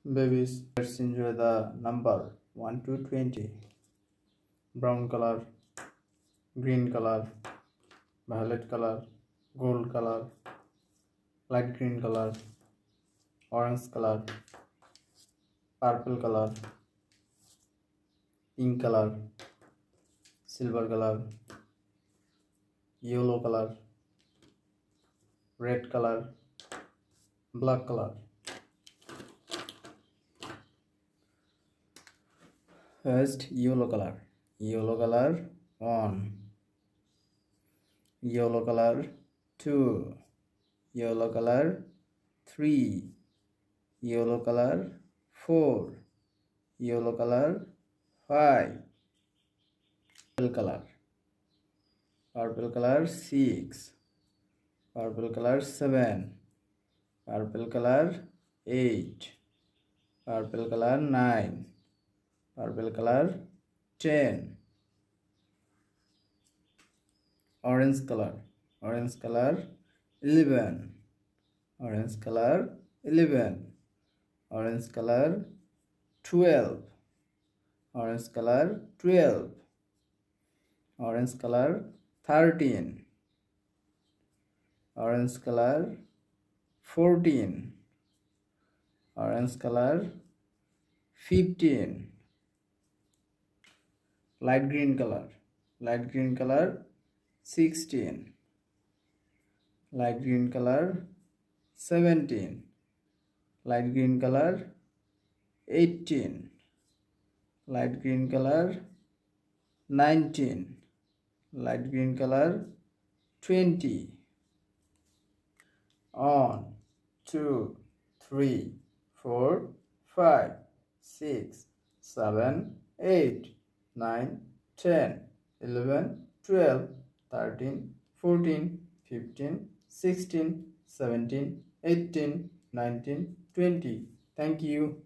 Babies, let's enjoy the number 1 to 20. Brown color, green color, violet color, gold color, light green color, orange color, purple color, pink color, silver color, yellow color, red color, black color. First, yellow color. Yellow color 1, yellow color 2, yellow color 3, yellow color 4, yellow color 5, purple color 6, purple color 7, purple color 8, purple color 9, purple color 10, orange color 11, orange color 11, orange color 12, orange color 12, orange color 13, orange color 14, orange color 15, light green color 16, light green color 17, light green color 18, light green color 19, light green color 20. 1 2 3 4 5 6 7 8 9 10 11 12 13 14 15 16 17 18 19 20. Thank you.